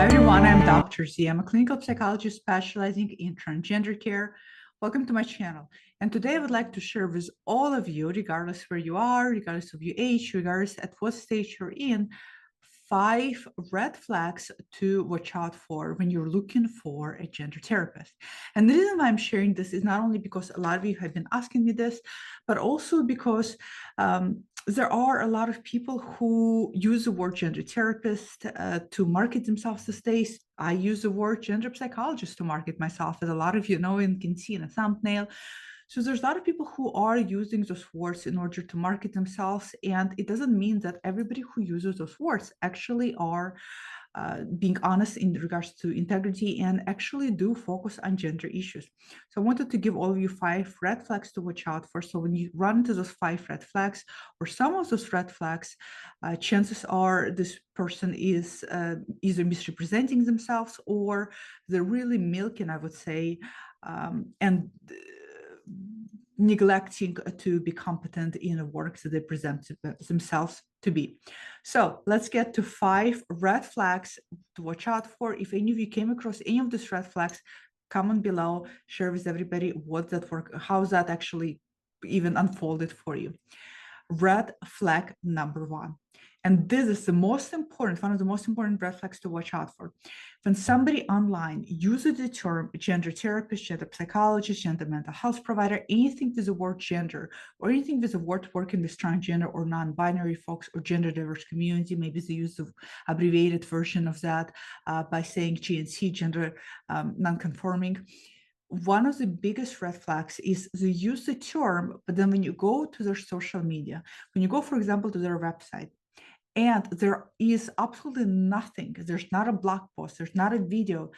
Hi everyone, I'm Dr. Z. I'm a clinical psychologist specializing in transgender care. Welcome to my channel. And today I would like to share with all of you, regardless where you are, regardless of your age, regardless at what stage you're in, 5 red flags to watch out for when you're looking for a gender therapist. And the reason why I'm sharing this is not only because a lot of you have been asking me this, but also because there are a lot of people who use the word gender therapist to market themselves these days. I use the word gender psychologist to market myself, as a lot of you know and can see in a thumbnail. So there's a lot of people who are using those words in order to market themselves, and it doesn't mean that everybody who uses those words actually are being honest in regards to integrity and actually do focus on gender issues. So I wanted to give all of you 5 red flags to watch out for. So when you run into those 5 red flags or some of those red flags, chances are this person is either misrepresenting themselves or they're really milking, I would say, and neglecting to be competent in the work that they present themselves to be. So let's get to 5 red flags to watch out for. If any of you came across any of these red flags, comment below, share with everybody what that work, how that actually even unfolded for you. Red flag number 1. And this is the most important, one of the most important red flags to watch out for. When somebody online uses the term gender therapist, gender psychologist, gender mental health provider, anything with the word gender, or anything with the word working with transgender or non-binary folks or gender diverse community, maybe they use the abbreviated version of that by saying GNC, gender non-conforming. One of the biggest red flags is they use the term, but then when you go to their social media, when you go, for example, to their website, and there is absolutely nothing, there's not a blog post, there's not a video,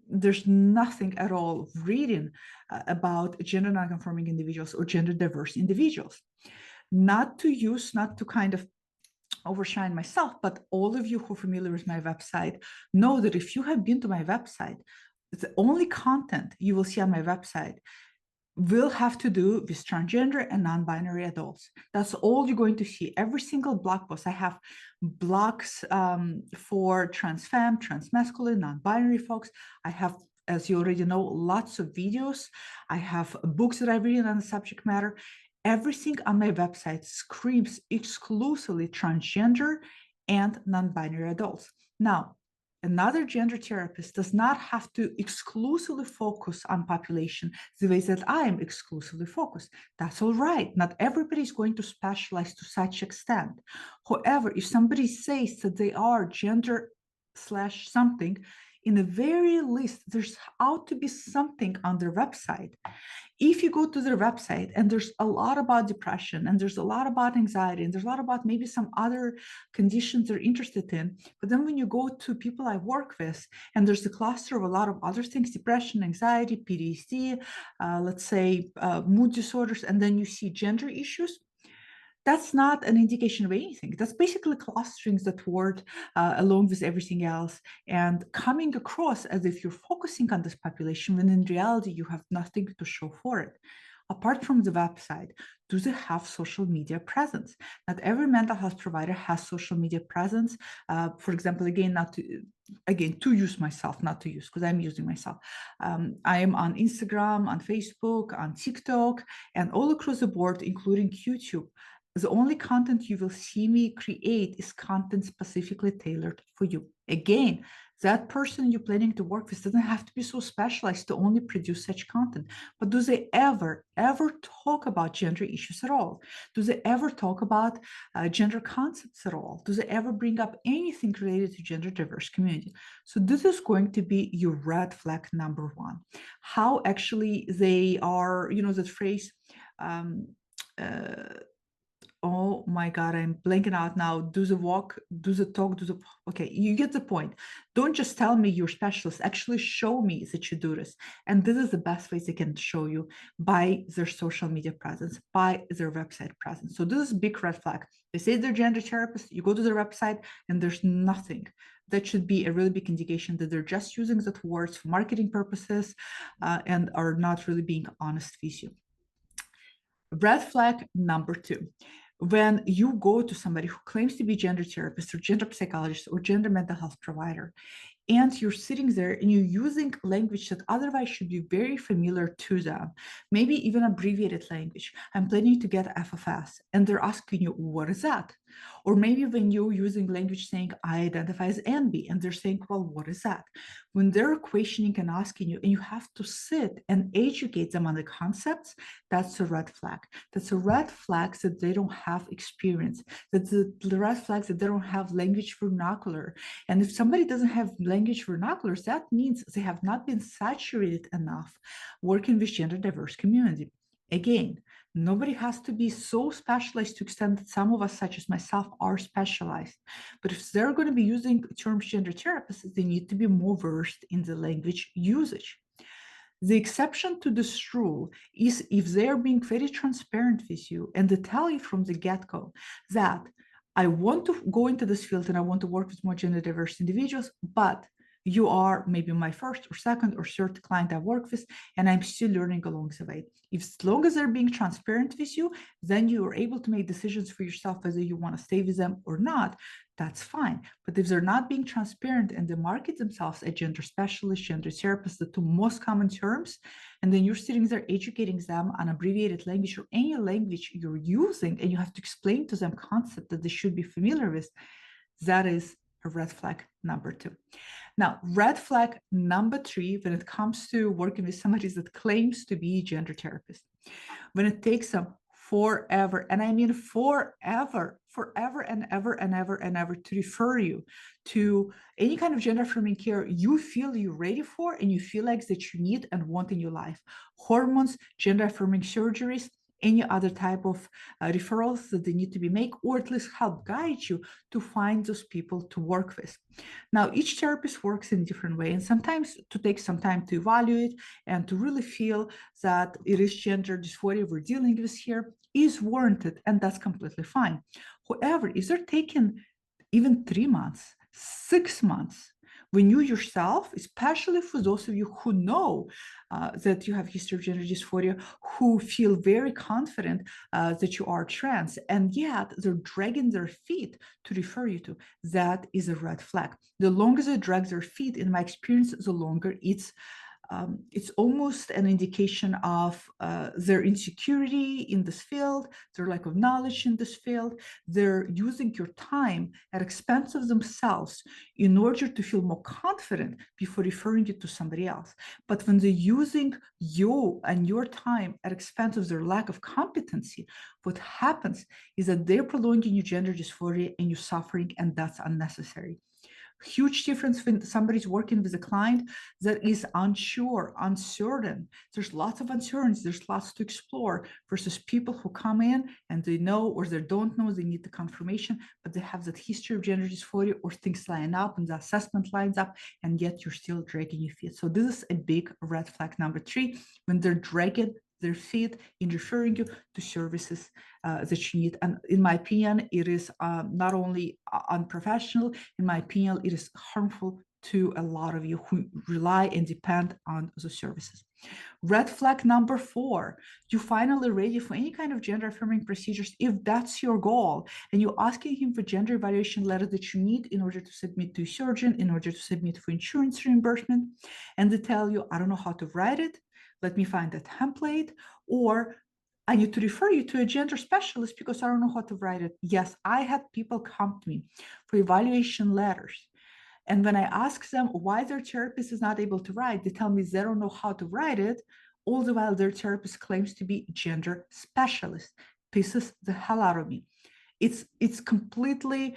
there's nothing at all reading about gender nonconforming individuals or gender diverse individuals. Not to kind of overshine myself, but all of you who are familiar with my website know that if you have been to my website, the only content you will see on my website will have to do with transgender and non-binary adults. That's all you're going to see. Every single blog post. I have blogs for trans femme, trans masculine, non-binary folks. I have, as you already know, lots of videos. I have books that I've written on the subject matter. Everything on my website screams exclusively transgender and non-binary adults. Now, another gender therapist does not have to exclusively focus on population the way that I am exclusively focused. That's all right. Not everybody is going to specialize to such extent. However, if somebody says that they are gender slash something, in the very least, there's ought to be something on their website. If you go to their website and there's a lot about depression and there's a lot about anxiety and there's a lot about maybe some other conditions they're interested in, but then when you go to people I work with and there's a cluster of a lot of other things, depression, anxiety, PTSD, let's say mood disorders, and then you see gender issues, that's not an indication of anything. That's basically clustering that word along with everything else and coming across as if you're focusing on this population when in reality you have nothing to show for it. Apart from the website, do they have social media presence? Not every mental health provider has social media presence. For example, to use myself, not to use, because I'm using myself. I am on Instagram, on Facebook, on TikTok, and all across the board, including YouTube. The only content you will see me create is content specifically tailored for you. Again, that person you're planning to work with doesn't have to be so specialized to only produce such content. But do they ever talk about gender issues at all? Do they ever talk about gender concepts at all? Do they ever bring up anything related to gender diverse community? So this is going to be your red flag number 1. How actually they are, that phrase, oh my God, I'm blanking out now. Do the walk, do the talk, okay, you get the point. Don't just tell me you're specialist, actually show me that you do this. And this is the best way they can show you, by their social media presence, by their website presence. So this is a big red flag. They say they're gender therapists, you go to their website and there's nothing. That should be a really big indication that they're just using that words for marketing purposes and are not really being honest with you. Red flag number 2. when you go to somebody who claims to be gender therapist or gender psychologist or gender mental health provider, and you're sitting there and you're using language that otherwise should be very familiar to them, maybe even abbreviated language. I'm planning to get FFS, and they're asking you, what is that? Or maybe when you're using language saying, I identify as NB, and they're saying, well, what is that? When they're questioning and asking you, and you have to sit and educate them on the concepts, that's a red flag. That's a red flag that they don't have experience. That's the red flags that they don't have language vernacular. And if somebody doesn't have language vernaculars, that means they have not been saturated enough working with gender diverse community. Again, nobody has to be so specialized to extent that some of us, such as myself, are specialized. But if they're going to be using terms gender therapists, they need to be more versed in the language usage. The exception to this rule is if they're being very transparent with you and they tell you from the get-go that I want to go into this field and I want to work with more gender diverse individuals, but you are maybe my first or second or third client I work with, and I'm still learning along the way. If as long as they're being transparent with you, then you are able to make decisions for yourself whether you want to stay with them or not. That's fine. But if they're not being transparent and they market themselves as gender specialists, gender therapists, the two most common terms, and then you're sitting there educating them on abbreviated language or any language you're using, and you have to explain to them concept that they should be familiar with, that is a red flag number 2. Now, red flag number 3, when it comes to working with somebody that claims to be a gender therapist, when it takes them forever, and I mean forever and ever and ever and ever to refer you to any kind of gender affirming care you feel you're ready for and you feel like that you need and want in your life. Hormones, gender affirming surgeries, any other type of referrals that they need to be made, or at least help guide you to find those people to work with. Now, each therapist works in a different way, and sometimes to take some time to evaluate and to really feel that it is gender dysphoria we're dealing with here is warranted, and that's completely fine. However, if they're taking even 3 months, 6 months, when you yourself, especially for those of you who know that you have history of gender dysphoria, who feel very confident that you are trans, and yet they're dragging their feet to refer you to, that is a red flag. The longer they drag their feet, in my experience, the longer it's almost an indication of their insecurity in this field, their lack of knowledge in this field. They're using your time at expense of themselves in order to feel more confident before referring you to somebody else. But when they're using you and your time at expense of their lack of competency, what happens is that they're prolonging your gender dysphoria and you're suffering, and that's unnecessary. Huge difference when somebody's working with a client that is unsure, uncertain. There's lots of uncertainty, there's lots to explore, versus people who come in and they know or they don't know, they need the confirmation, but they have that history of gender dysphoria or things line up and the assessment lines up, and yet you're still dragging your feet. So this is a big red flag number 3, when they're dragging their feet in referring you to services that you need. And in my opinion, it is not only unprofessional, in my opinion, it is harmful to a lot of you who rely and depend on the services. Red flag number 4, you finally ready for any kind of gender affirming procedures. If that's your goal and you're asking him for gender evaluation letter that you need in order to submit to a surgeon, in order to submit for insurance reimbursement, and they tell you, I don't know how to write it, let me find a template, or I need to refer you to a gender specialist because I don't know how to write it. Yes, I had people come to me for evaluation letters. And when I ask them why their therapist is not able to write, they tell me they don't know how to write it, all the while their therapist claims to be gender specialist. Pisses the hell out of me. It's completely,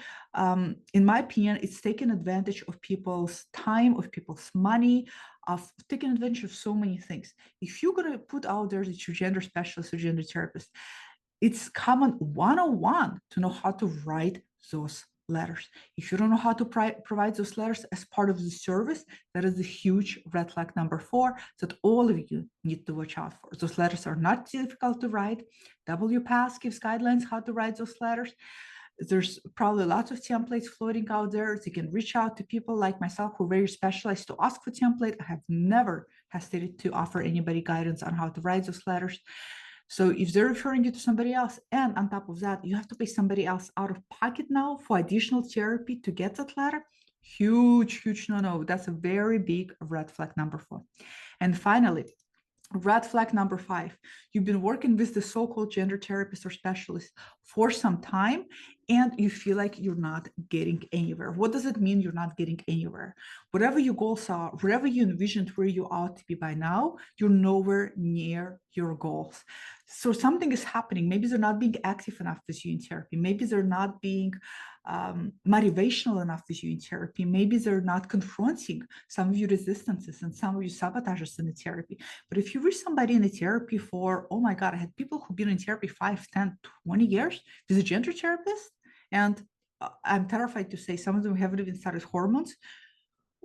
in my opinion, it's taking advantage of people's time, of people's money, of taking advantage of so many things. If you're going to put out there that you're gender specialist or gender therapist, it's common 101 to know how to write those letters. If you don't know how to provide those letters as part of the service, that is a huge red flag number 4 that all of you need to watch out for. Those letters are not difficult to write. WPATH gives guidelines how to write those letters. There's probably lots of templates floating out there. You can reach out to people like myself who are very specialized to ask for template. I have never hesitated to offer anybody guidance on how to write those letters. So if they're referring you to somebody else, and on top of that, you have to pay somebody else out of pocket now for additional therapy to get that letter, huge no. That's a very big red flag number 4. And finally, red flag number 5, you've been working with the so-called gender therapist or specialist for some time, and you feel like you're not getting anywhere. What does it mean you're not getting anywhere? Whatever your goals are, wherever you envisioned where you ought to be by now, you're nowhere near your goals. So something is happening. Maybe they're not being active enough with you in therapy. Maybe they're not being motivational enough with you in therapy. Maybe they're not confronting some of your resistances and some of your sabotages in the therapy. But if you were somebody in a therapy for, oh my God, I had people who've been in therapy 5, 10, 20 years with a gender therapist. And I'm terrified to say some of them haven't even started hormones.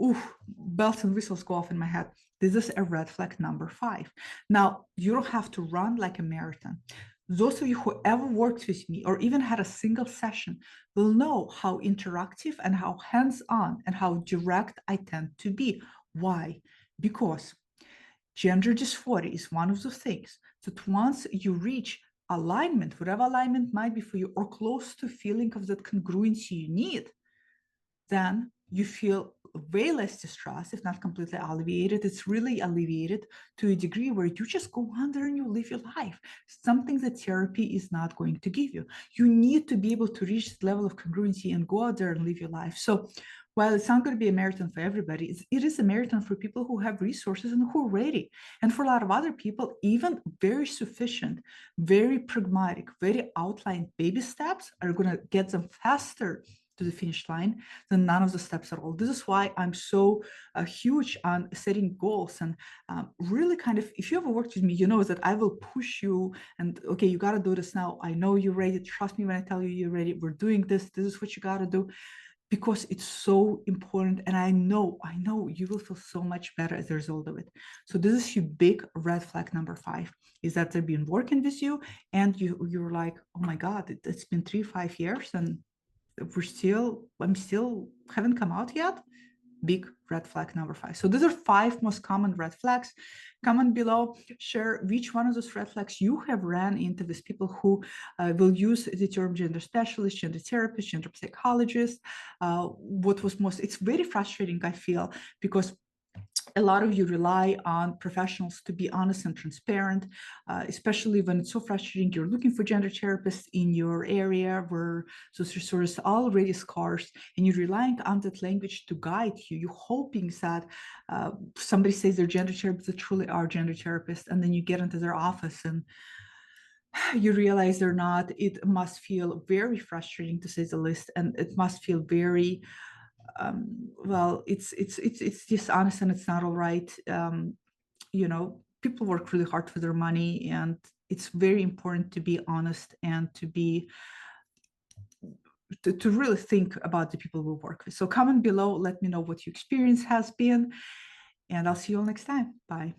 Oof, bells and whistles go off in my head. This is a red flag number 5. Now, you don't have to run like a marathon. Those of you who ever worked with me or even had a single session will know how interactive and how hands-on and how direct I tend to be. Why? Because gender dysphoria is one of those things that once you reach alignment, whatever alignment might be for you, or close to feeling of that congruency you need, then you feel way less distressed, if not completely alleviated. It's really alleviated to a degree where you just go on there and you live your life, something that therapy is not going to give you. You need to be able to reach the level of congruency and go out there and live your life. So while it's not going to be a marathon for everybody, it is a marathon for people who have resources and who are ready. And for a lot of other people, even very sufficient, very pragmatic, very outlined baby steps are going to get them faster to the finish line than none of the steps at all. This is why I'm so huge on setting goals and really kind of, if you ever worked with me, you know that I will push you and, okay, you got to do this now. I know you're ready. Trust me when I tell you you're ready. We're doing this. This is what you got to do, because it's so important. And I know you will feel so much better as a result of it. So this is your big red flag number 5, is that they've been working with you and you're like, oh my God, it's been 3-5 years and I'm still haven't come out yet. Big red flag number 5. So these are 5 most common red flags. Comment below, share which one of those red flags you have ran into with people who will use the term gender specialist, gender therapist, gender psychologist. What was most, it's very frustrating, I feel, because a lot of you rely on professionals to be honest and transparent, especially when it's so frustrating. You're looking for gender therapists in your area where those resources are already scarce, and you're relying on that language to guide you. You're hoping that somebody says they're gender therapists that truly are gender therapists, and then you get into their office and you realize they're not. It must feel very frustrating, to say the least, and it must feel very well, it's dishonest and it's not all right. People work really hard for their money, and it's very important to be honest and to really think about the people we work with. So comment below, let me know what your experience has been, and I'll see you all next time. Bye.